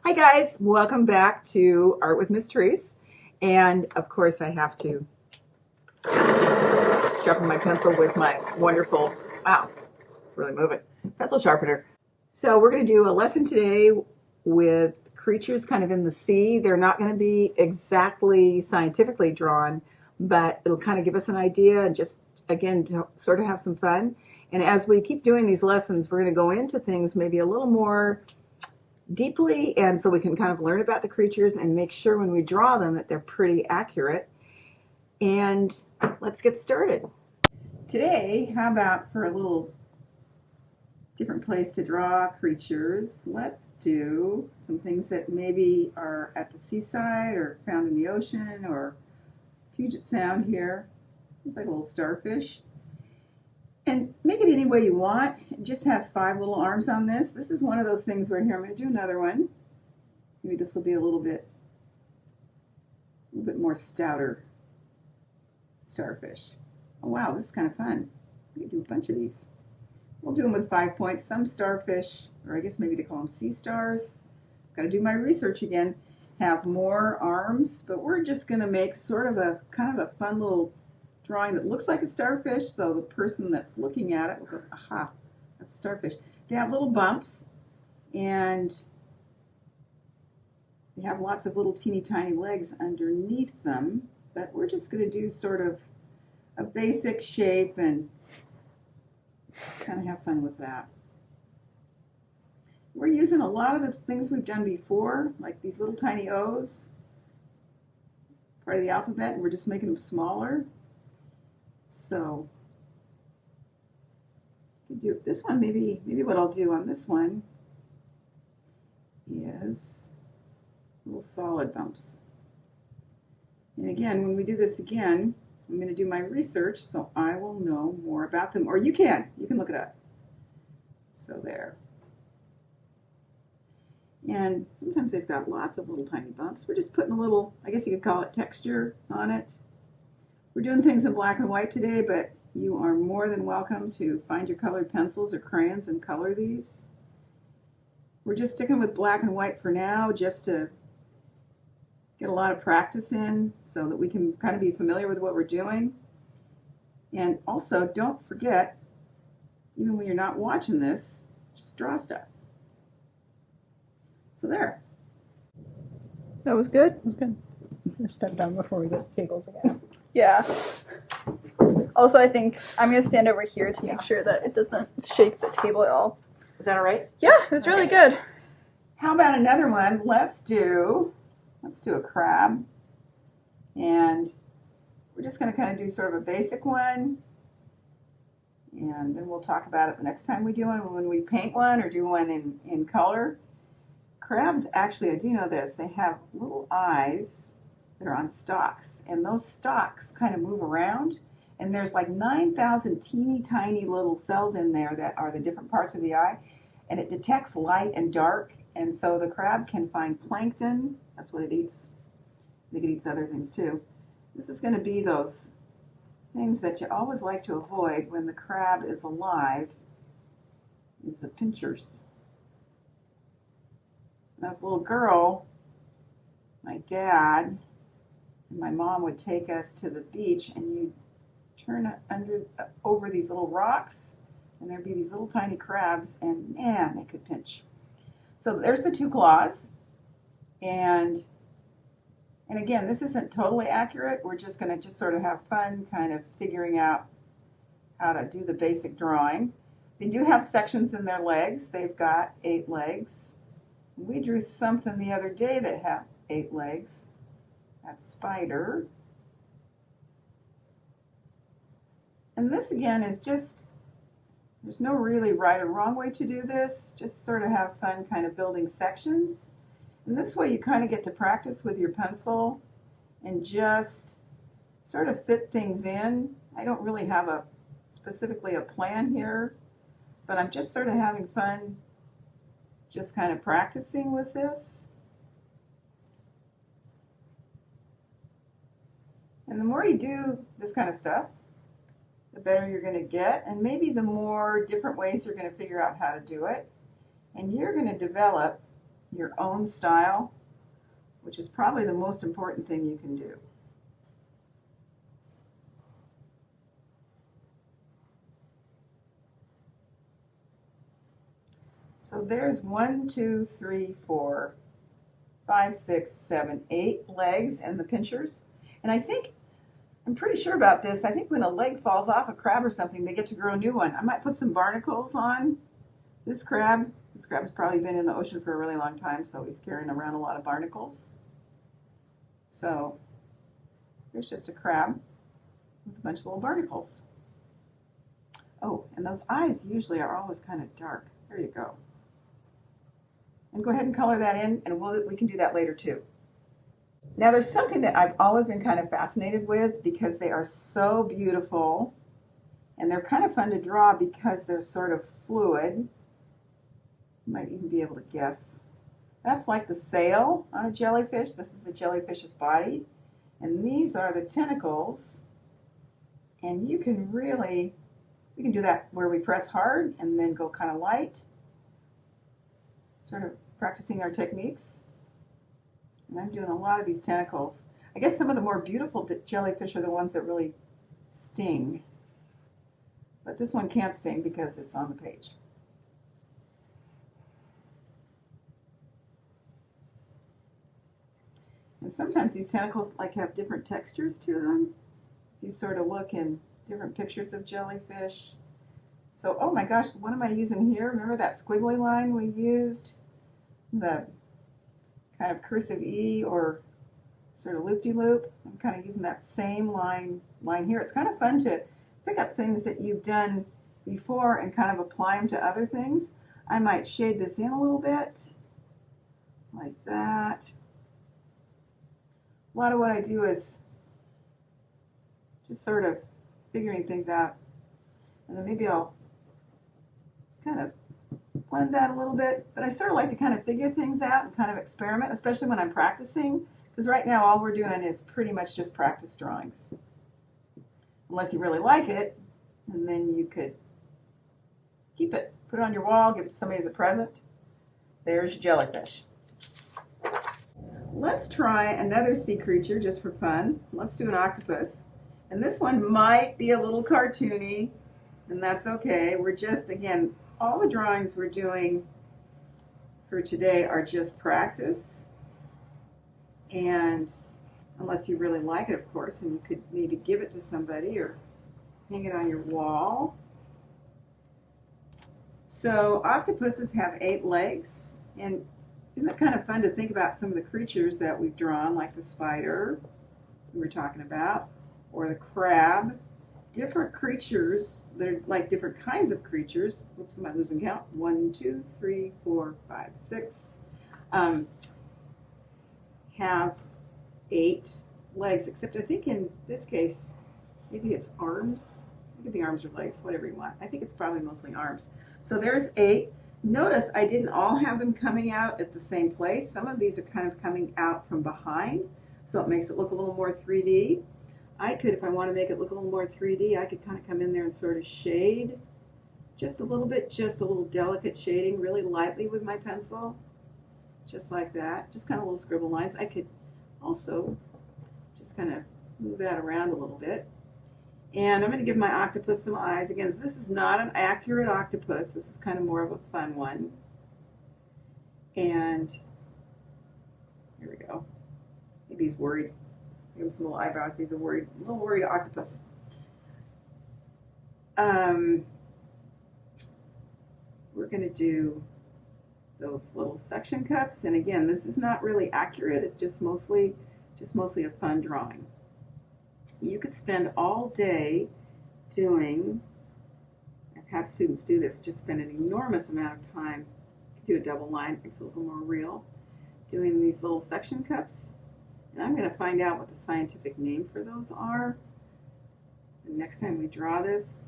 Hi guys, welcome back to Art with Miss Trese. And of course I have to sharpen my pencil with my wonderful, wow, it's really moving, pencil sharpener. So we're going to do a lesson today with creatures kind of in the sea. They're not going to be exactly scientifically drawn, but it'll kind of give us an idea and just, again, to sort of have some fun. And as we keep doing these lessons, we're going to go into things maybe a little more deeply, and so we can kind of learn about the creatures and make sure when we draw them that they're pretty accurate. And let's get started. Today, how about for a little different place to draw creatures, let's do some things that maybe are at the seaside or found in the ocean or Puget Sound here. There's like a little starfish. And make it any way you want. It just has 5 little arms on this. This is one of those things where here I'm going to do another one. Maybe this will be a little bit more stouter starfish. Oh wow, this is kind of fun. We can do a bunch of these. We'll do them with 5 points. Some starfish, or I guess maybe they call them sea stars. Got to do my research again. Have more arms, but we're just going to make sort of a kind of a fun little drawing that looks like a starfish, so the person that's looking at it will go, aha, that's a starfish. They have little bumps, and they have lots of little teeny tiny legs underneath them, but we're just going to do sort of a basic shape and kind of have fun with that. We're using a lot of the things we've done before, like these little tiny O's, part of the alphabet, and we're just making them smaller. So do this one, maybe what I'll do on this one is little solid bumps. And again, when we do this again, I'm going to do my research so I will know more about them. Or you can look it up. So there. And sometimes they've got lots of little tiny bumps. We're just putting a little, I guess you could call it texture on it. We're doing things in black and white today, but you are more than welcome to find your colored pencils or crayons and color these. We're just sticking with black and white for now, just to get a lot of practice in so that we can kind of be familiar with what we're doing. And also, don't forget, even when you're not watching this, just draw stuff. So there. That was good? That's good. Let's step down before we get giggles again. Yeah. Also, I think I'm going to stand over here to make sure that it doesn't shake the table at all. Is that all right? Yeah, it was really good. How about another one? Let's do a crab. And we're just going to kind of do sort of a basic one. And then we'll talk about it the next time we do one, when we paint one or do one in color. Crabs, actually, I do know this, they have little eyes that are on stalks, and those stalks kind of move around, and there's like 9,000 teeny tiny little cells in there that are the different parts of the eye, and it detects light and dark, and so the crab can find plankton. That's what it eats. I think it eats other things too. This is going to be those things that you always like to avoid when the crab is alive, is the pinchers. When I was a little girl, my dad and my mom would take us to the beach, and you'd turn over these little rocks, and there'd be these little tiny crabs, and man, they could pinch. So there's the 2 claws, and again, this isn't totally accurate. We're just going to just sort of have fun kind of figuring out how to do the basic drawing. They do have sections in their legs. They've got 8 legs. We drew something the other day that had 8 legs. That spider. And this again is just, there's no really right or wrong way to do this. Just sort of have fun kind of building sections. And this way you kind of get to practice with your pencil and just sort of fit things in. I don't really have specifically a plan here, but I'm just sort of having fun just kind of practicing with this. And the more you do this kind of stuff, the better you're going to get, and maybe the more different ways you're going to figure out how to do it. And you're going to develop your own style, which is probably the most important thing you can do. So there's 1, 2, 3, 4, 5, 6, 7, 8 legs in the pinchers. And I'm pretty sure about this. I think when a leg falls off a crab or something, they get to grow a new one. I might put some barnacles on this crab. This crab's probably been in the ocean for a really long time, so he's carrying around a lot of barnacles. So here's just a crab with a bunch of little barnacles. Oh, and those eyes usually are always kind of dark. There you go. And go ahead and color that in, and we can do that later too. Now there's something that I've always been kind of fascinated with because they are so beautiful and they're kind of fun to draw because they're sort of fluid. You might even be able to guess. That's like the sail on a jellyfish. This is a jellyfish's body. And these are the tentacles. And you can do that where we press hard and then go kind of light. Sort of practicing our techniques. And I'm doing a lot of these tentacles. I guess some of the more beautiful jellyfish are the ones that really sting. But this one can't sting because it's on the page. And sometimes these tentacles have different textures to them. You sort of look in different pictures of jellyfish. So, oh my gosh, what am I using here? Remember that squiggly line we used? The kind of cursive E or sort of loop-de-loop. I'm kind of using that same line here. It's kind of fun to pick up things that you've done before and kind of apply them to other things. I might shade this in a little bit, like that. A lot of what I do is just sort of figuring things out. And then maybe I'll kind of blend that a little bit. But I sort of like to kind of figure things out and kind of experiment, especially when I'm practicing. Because right now all we're doing is pretty much just practice drawings. Unless you really like it, and then you could keep it, put it on your wall, give it to somebody as a present. There's your jellyfish. Let's try another sea creature just for fun. Let's do an octopus. And this one might be a little cartoony, and that's okay. We're just, again, all the drawings we're doing for today are just practice. And unless you really like it, of course, and you could maybe give it to somebody or hang it on your wall. So octopuses have 8 legs, and isn't it kind of fun to think about some of the creatures that we've drawn, like the spider we were talking about, or the crab. Different creatures, they're like different kinds of creatures. Whoops, am I losing count? 1, 2, 3, 4, 5, 6. Have 8 legs, except I think in this case, maybe it's arms. It could be arms or legs, whatever you want. I think it's probably mostly arms. So there's 8. Notice I didn't all have them coming out at the same place. Some of these are kind of coming out from behind, so it makes it look a little more 3D. I could, if I want to make it look a little more 3D, I could kind of come in there and sort of shade just a little bit, just a little delicate shading really lightly with my pencil, just like that, just kind of little scribble lines. I could also just kind of move that around a little bit. And I'm going to give my octopus some eyes. Again, this is not an accurate octopus. This is kind of more of a fun one. And here we go. Maybe he's worried. Give him some little eyebrows. He's a little worried octopus. We're going to do those little suction cups. And again, this is not really accurate. It's just mostly a fun drawing. You could spend all day doing, I've had students do this, just spend an enormous amount of time, do a double line, makes it a little more real, doing these little suction cups. And I'm going to find out what the scientific name for those are. And next time we draw this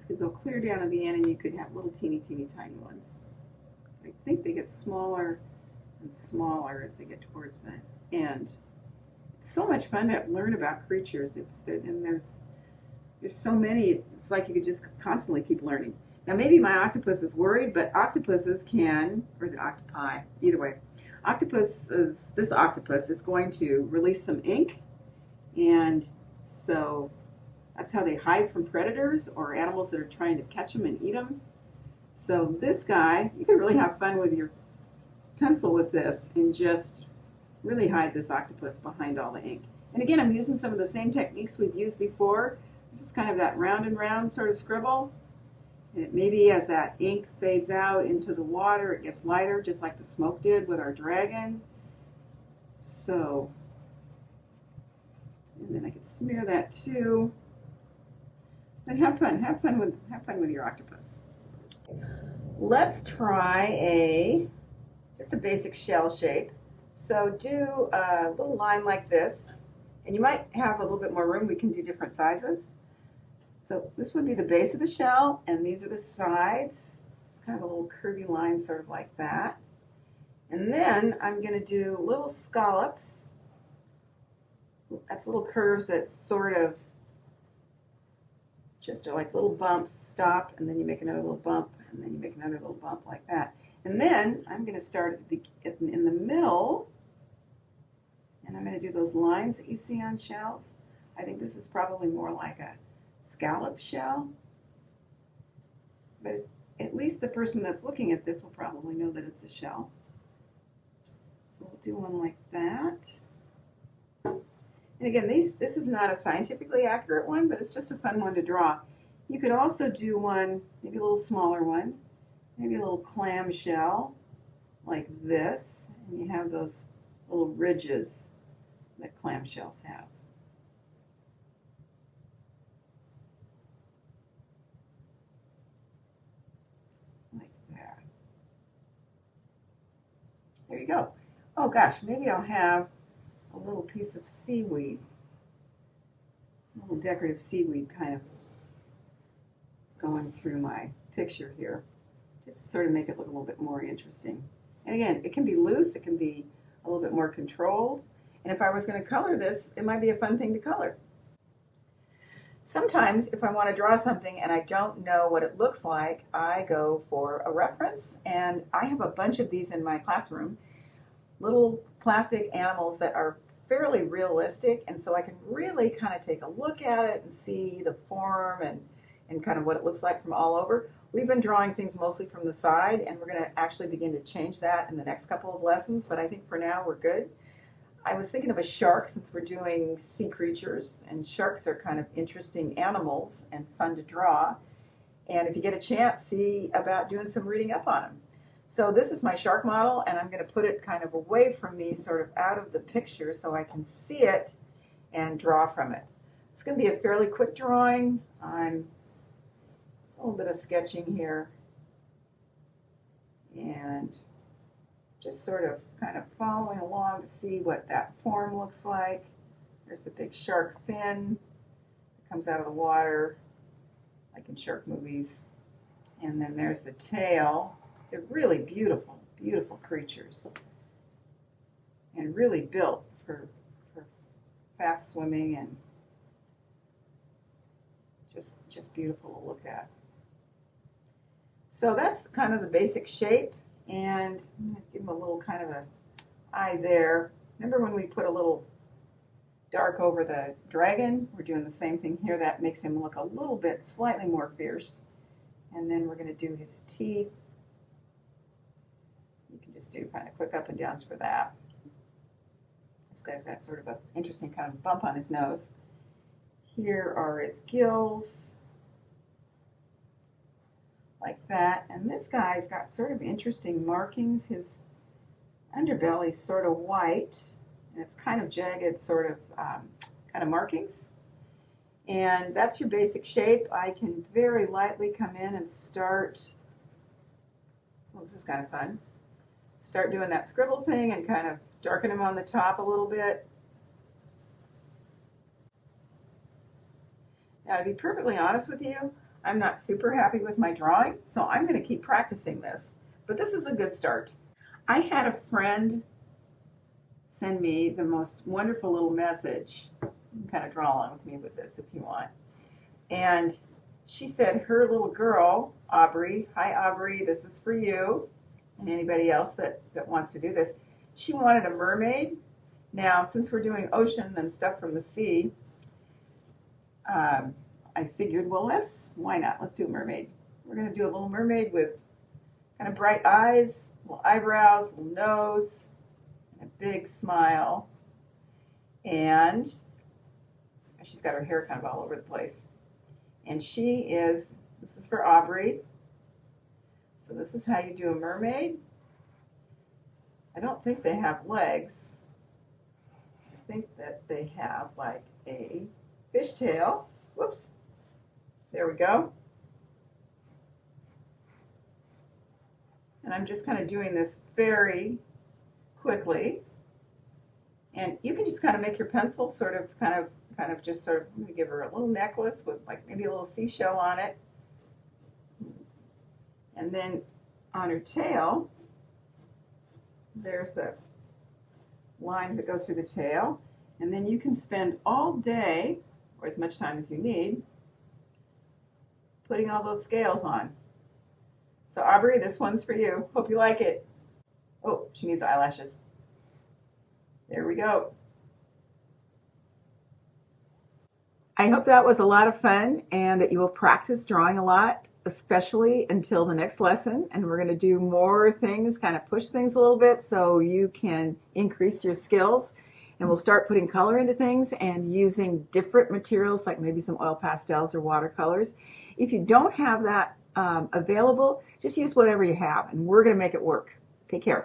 could go clear down to the end and you could have little teeny tiny ones. I think they get smaller and smaller as they get towards the end. It's so much fun to learn about creatures. And there's so many. It's like you could just constantly keep learning. Now maybe my octopus is worried, but octopuses can, or is it octopi? Either way. This octopus is going to release some ink, and so that's how they hide from predators or animals that are trying to catch them and eat them. So this guy, you can really have fun with your pencil with this and just really hide this octopus behind all the ink. And again, I'm using some of the same techniques we've used before. This is kind of that round and round sort of scribble. And maybe as that ink fades out into the water, it gets lighter, just like the smoke did with our dragon. So, and then I could smear that too. But have fun with your octopus. Let's try just a basic shell shape. So do a little line like this, and you might have a little bit more room. We can do different sizes. So this would be the base of the shell, and these are the sides. It's kind of a little curvy line, sort of like that. And then I'm going to do little scallops. That's little curves that sort of just are like little bumps, stop, and then you make another little bump, and then you make another little bump like that. And then I'm going to start in the middle, and I'm going to do those lines that you see on shells. I think this is probably more like a scallop shell, but at least the person that's looking at this will probably know that it's a shell. So we'll do one like that. And again, this is not a scientifically accurate one, but it's just a fun one to draw. You could also do one, maybe a little smaller one, maybe a little clam shell like this, and you have those little ridges that clam shells have. There you go. Oh gosh, maybe I'll have a little piece of seaweed, a little decorative seaweed kind of going through my picture here, just to sort of make it look a little bit more interesting. And again, it can be loose, it can be a little bit more controlled, and if I was going to color this, it might be a fun thing to color. Sometimes if I want to draw something and I don't know what it looks like, I go for a reference, and I have a bunch of these in my classroom, little plastic animals that are fairly realistic, and so I can really kind of take a look at it and see the form and kind of what it looks like from all over. We've been drawing things mostly from the side, and we're going to actually begin to change that in the next couple of lessons, but I think for now we're good. I was thinking of a shark since we're doing sea creatures, and sharks are kind of interesting animals and fun to draw. And if you get a chance, see about doing some reading up on them. So this is my shark model, and I'm going to put it kind of away from me, sort of out of the picture so I can see it and draw from it. It's going to be a fairly quick drawing. I'm a little bit of sketching here and just sort of kind of following along to see what that form looks like. There's the big shark fin that comes out of the water, like in shark movies. And then there's the tail. They're really beautiful, beautiful creatures. And really built for fast swimming and just beautiful to look at. So that's kind of the basic shape. And I'm going to give him a little kind of a eye there. Remember when we put a little dark over the dragon? We're doing the same thing here. That makes him look a little bit slightly more fierce. And then we're going to do his teeth. You can just do kind of quick up and downs for that. This guy's got sort of an interesting kind of bump on his nose. Here are his gills. Like that, and this guy's got sort of interesting markings. His underbelly's sort of white, and it's kind of jagged, sort of kind of markings. And that's your basic shape. I can very lightly come in and start. Oh, this is kind of fun. Start doing that scribble thing and kind of darken him on the top a little bit. Now, to be perfectly honest with you, I'm not super happy with my drawing, so I'm going to keep practicing this. But this is a good start. I had a friend send me the most wonderful little message. You can kind of draw along with me with this if you want. And she said her little girl Aubrey. Hi, Aubrey. This is for you and anybody else that wants to do this. She wanted a mermaid. Now, since we're doing ocean and stuff from the sea, I figured, well, why not? Let's do a mermaid. We're going to do a little mermaid with kind of bright eyes, little eyebrows, little nose, and a big smile. And she's got her hair kind of all over the place. And this is for Aubrey. So this is how you do a mermaid. I don't think they have legs. I think that they have like a fishtail. Whoops. There we go. And I'm just kind of doing this very quickly. And you can just kind of make your pencil sort of I'm going to give her a little necklace with like maybe a little seashell on it. And then on her tail, there's the lines that go through the tail. And then you can spend all day, or as much time as you need, putting all those scales on. So Aubrey, this one's for you. Hope you like it. Oh, she needs eyelashes. There we go. I hope that was a lot of fun and that you will practice drawing a lot, especially until the next lesson. And we're going to do more things, kind of push things a little bit so you can increase your skills. And we'll start putting color into things and using different materials like maybe some oil pastels or watercolors. If you don't have that available, just use whatever you have and we're going to make it work. Take care.